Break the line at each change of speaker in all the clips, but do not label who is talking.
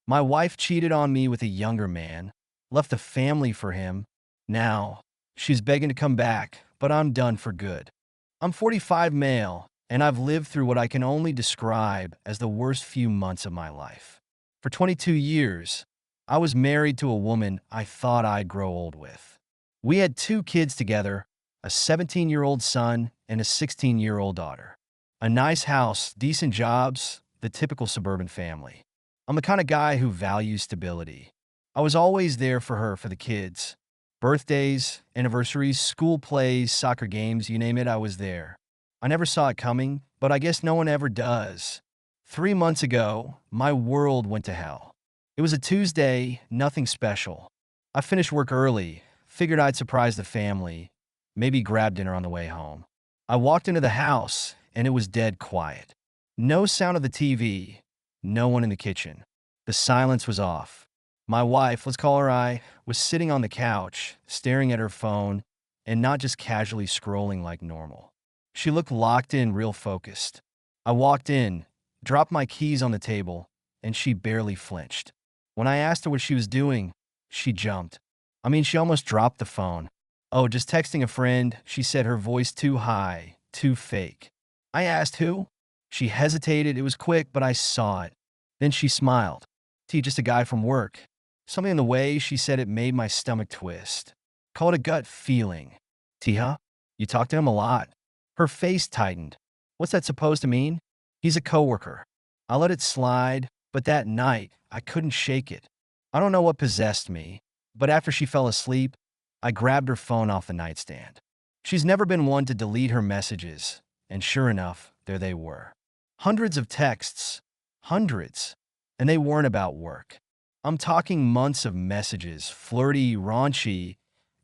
My wife cheated on me with a younger man, left a family for him. Now, she's begging to come back, but I'm done for good. I'm 45 male, and I've lived through what I can only describe as the worst few months of my life. For 22 years, I was married to a woman I thought I'd grow old with. We had 2 kids together, a 17-year-old son and a 16-year-old daughter. A nice house, decent jobs, the typical suburban family. I'm the kind of guy who values stability. I was always there for her for the kids. Birthdays, anniversaries, school plays, soccer games, you name it, I was there. I never saw it coming, but I guess no one ever does. 3 months ago, my world went to hell. It was a Tuesday, nothing special. I finished work early, figured I'd surprise the family, maybe grab dinner on the way home. I walked into the house, and it was dead quiet. No sound of the TV, no one in the kitchen. The silence was off. My wife, let's call her I, was sitting on the couch, staring at her phone, and not just casually scrolling like normal. She looked locked in, real focused. I walked in, dropped my keys on the table, and she barely flinched. When I asked her what she was doing, she jumped. She almost dropped the phone. Oh, just texting a friend, she said, her voice too high, too fake. I asked who? She hesitated. It was quick, but I saw it. Then she smiled. T, just a guy from work. Something in the way she said it made my stomach twist. Call it a gut feeling. T, huh? You talk to him a lot. Her face tightened. What's that supposed to mean? He's a coworker. I let it slide, but that night, I couldn't shake it. I don't know what possessed me, but after she fell asleep, I grabbed her phone off the nightstand. She's never been one to delete her messages, and sure enough, there they were. Hundreds of texts. Hundreds. And they weren't about work. I'm talking months of messages, flirty, raunchy,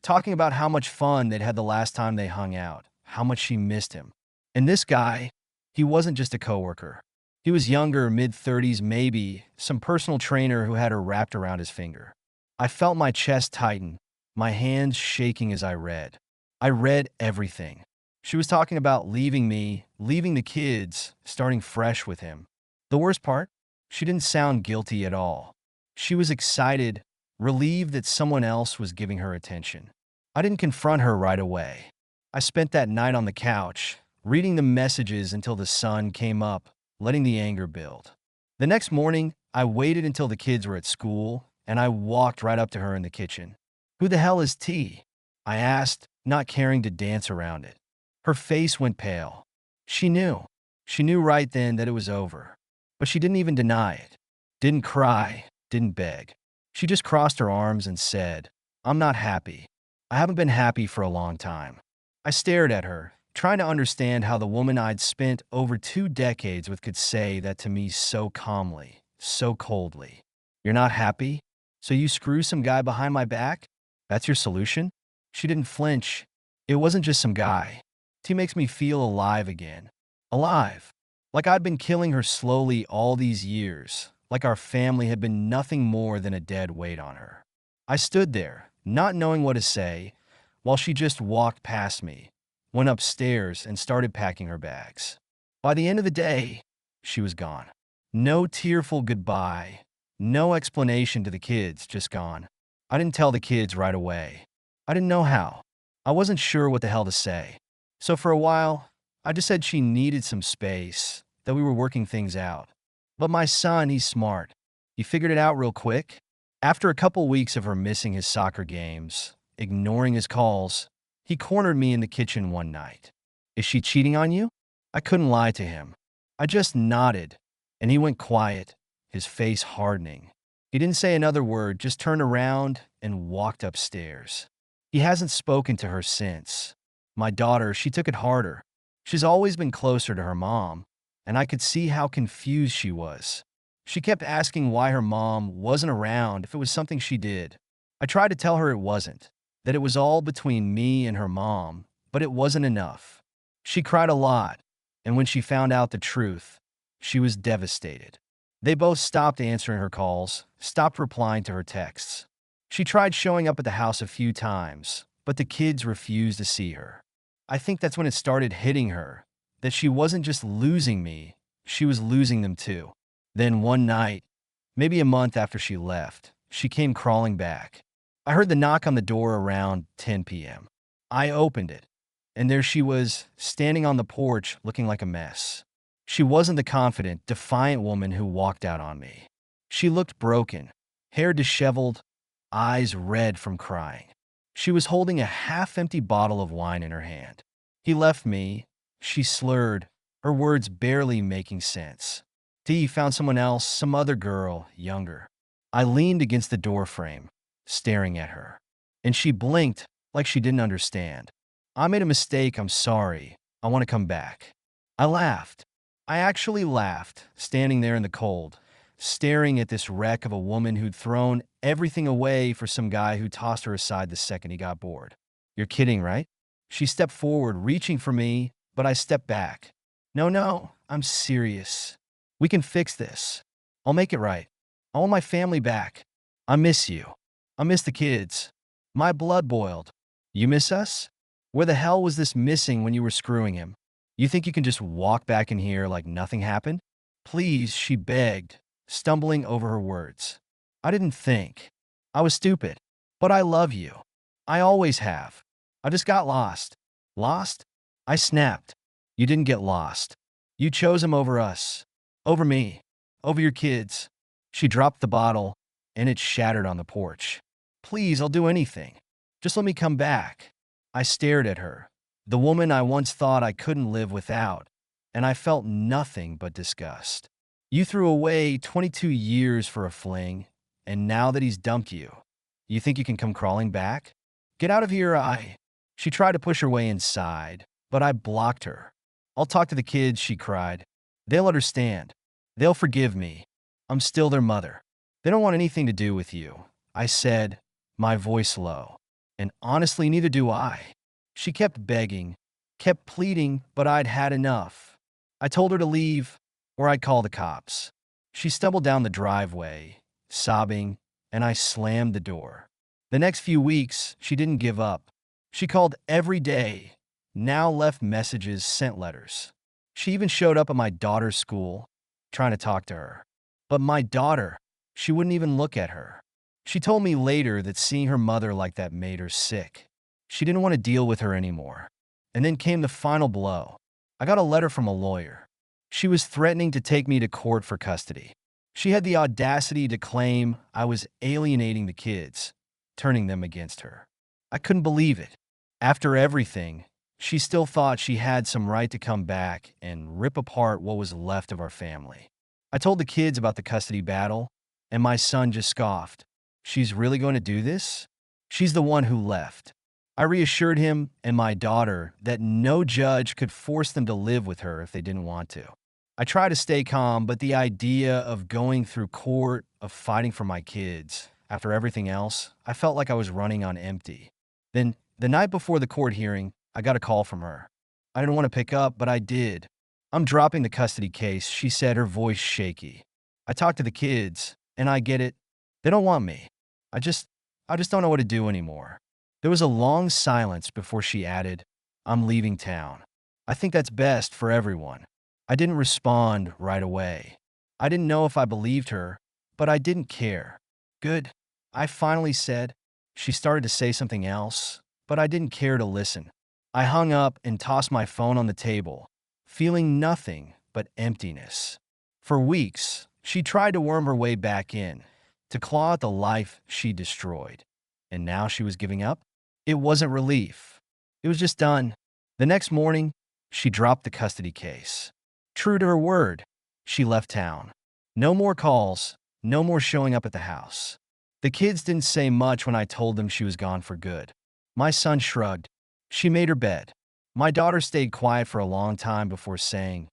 talking about how much fun they'd had the last time they hung out, how much she missed him. And this guy, he wasn't just a coworker. He was younger, mid-30s maybe, some personal trainer who had her wrapped around his finger. I felt my chest tighten, my hands shaking as I read. I read everything. She was talking about leaving me, leaving the kids, starting fresh with him. The worst part? She didn't sound guilty at all. She was excited, relieved that someone else was giving her attention. I didn't confront her right away. I spent that night on the couch, reading the messages until the sun came up, letting the anger build. The next morning, I waited until the kids were at school, and I walked right up to her in the kitchen. "Who the hell is T?" I asked, not caring to dance around it. Her face went pale. She knew. She knew right then that it was over. But she didn't even deny it. Didn't cry, didn't beg. She just crossed her arms and said, "I'm not happy. I haven't been happy for a long time." I stared at her, trying to understand how the woman I'd spent over 2 decades with could say that to me so calmly, so coldly. "You're not happy? So you screw some guy behind my back? That's your solution?" She didn't flinch. It wasn't just some guy. He makes me feel alive again. Alive. Like I'd been killing her slowly all these years. Like our family had been nothing more than a dead weight on her. I stood there, not knowing what to say, while she just walked past me, went upstairs, and started packing her bags. By the end of the day, she was gone. No tearful goodbye, no explanation to the kids, just gone. I didn't tell the kids right away. I didn't know how. I wasn't sure what the hell to say. So for a while, I just said she needed some space, that we were working things out. But my son, he's smart. He figured it out real quick. After a couple weeks of her missing his soccer games, ignoring his calls, he cornered me in the kitchen one night. "Is she cheating on you?" I couldn't lie to him. I just nodded, and he went quiet, his face hardening. He didn't say another word, just turned around and walked upstairs. He hasn't spoken to her since. My daughter, she took it harder. She's always been closer to her mom, and I could see how confused she was. She kept asking why her mom wasn't around if it was something she did. I tried to tell her it wasn't, that it was all between me and her mom, but it wasn't enough. She cried a lot, and when she found out the truth, she was devastated. They both stopped answering her calls, stopped replying to her texts. She tried showing up at the house a few times, but the kids refused to see her. I think that's when it started hitting her, that she wasn't just losing me, she was losing them too. Then one night, Maybe a month after she left, she came crawling back. I heard the knock on the door around 10 p.m. I opened it, and there she was, standing on the porch looking like a mess. She wasn't the confident, defiant woman who walked out on me. She looked broken, hair disheveled, eyes red from crying. She was holding a half-empty bottle of wine in her hand. "He left me," she slurred, her words barely making sense. "He found someone else, some other girl, younger." I leaned against the doorframe, staring at her, and she blinked like she didn't understand. "I made a mistake, I'm sorry. I want to come back." I laughed. I actually laughed, standing there in the cold, staring at this wreck of a woman who'd thrown everything away for some guy who tossed her aside the second he got bored. "You're kidding, right?" She stepped forward, reaching for me, but I stepped back. "No, no, I'm serious. We can fix this. I'll make it right. I want my family back. I miss you. I miss the kids." My blood boiled. "You miss us? Where the hell was this missing when you were screwing him? You think you can just walk back in here like nothing happened?" "Please," she begged, stumbling over her words. "I didn't think. I was stupid. But I love you. I always have. I just got lost." "Lost?" I snapped. "You didn't get lost. You chose him over us. Over me. Over your kids." She dropped the bottle, and it shattered on the porch. "Please, I'll do anything. Just let me come back." I stared at her, the woman I once thought I couldn't live without, and I felt nothing but disgust. "You threw away 22 years for a fling, and now that he's dumped you, you think you can come crawling back? Get out of here, She tried to push her way inside, but I blocked her. "I'll talk to the kids," she cried. "They'll understand. They'll forgive me. I'm still their mother. They don't want anything to do with you," I said, my voice low. "And honestly, neither do I." She kept begging, kept pleading, but I'd had enough. I told her to leave, or I'd call the cops. She stumbled down the driveway, sobbing, and I slammed the door. The next few weeks, she didn't give up. She called every day, now left messages, sent letters. She even showed up at my daughter's school, trying to talk to her. But my daughter, she wouldn't even look at her. She told me later that seeing her mother like that made her sick. She didn't want to deal with her anymore. And then came the final blow. I got a letter from a lawyer. She was threatening to take me to court for custody. She had the audacity to claim I was alienating the kids, turning them against her. I couldn't believe it. After everything, she still thought she had some right to come back and rip apart what was left of our family. I told the kids about the custody battle, and my son just scoffed. "She's really going to do this? She's the one who left." I reassured him and my daughter that no judge could force them to live with her if they didn't want to. I tried to stay calm, but the idea of going through court, of fighting for my kids, after everything else, I felt like I was running on empty. Then, the night before the court hearing, I got a call from her. I didn't want to pick up, but I did. "I'm dropping the custody case," she said, her voice shaky. "I talked to the kids, and I get it. They don't want me. I just don't know what to do anymore." There was a long silence before she added, "I'm leaving town. I think that's best for everyone." I didn't respond right away. I didn't know if I believed her, but I didn't care. "Good," I finally said. She started to say something else, but I didn't care to listen. I hung up and tossed my phone on the table, feeling nothing but emptiness. For weeks, she tried to worm her way back in, to claw at the life she destroyed. And now she was giving up? It wasn't relief. It was just done. The next morning, she dropped the custody case. True to her word, she left town. No more calls, no more showing up at the house. The kids didn't say much when I told them she was gone for good. My son shrugged. She made her bed. My daughter stayed quiet for a long time before saying,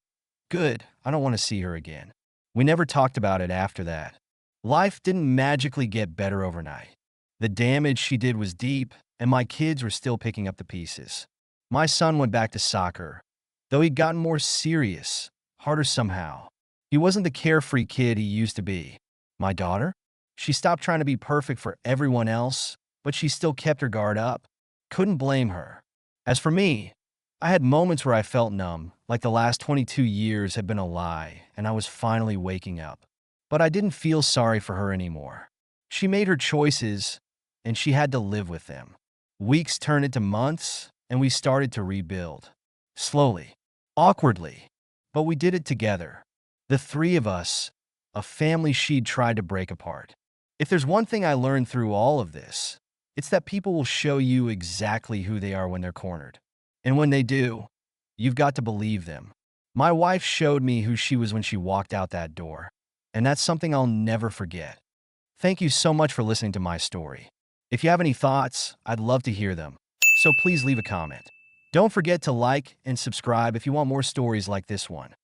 "Good, I don't want to see her again." We never talked about it after that. Life didn't magically get better overnight. The damage she did was deep, and my kids were still picking up the pieces. My son went back to soccer, though he'd gotten more serious, harder somehow. He wasn't the carefree kid he used to be. My daughter? She stopped trying to be perfect for everyone else, but she still kept her guard up. Couldn't blame her. As for me, I had moments where I felt numb, like the last 22 years had been a lie, and I was finally waking up. But I didn't feel sorry for her anymore. She made her choices, and she had to live with them. Weeks turned into months, and we started to rebuild. Slowly, awkwardly, but we did it together. The three of us, a family she'd tried to break apart. If there's one thing I learned through all of this, it's that people will show you exactly who they are when they're cornered. And when they do, you've got to believe them. My wife showed me who she was when she walked out that door, and that's something I'll never forget. Thank you so much for listening to my story. If you have any thoughts, I'd love to hear them, so please leave a comment. Don't forget to like and subscribe if you want more stories like this one.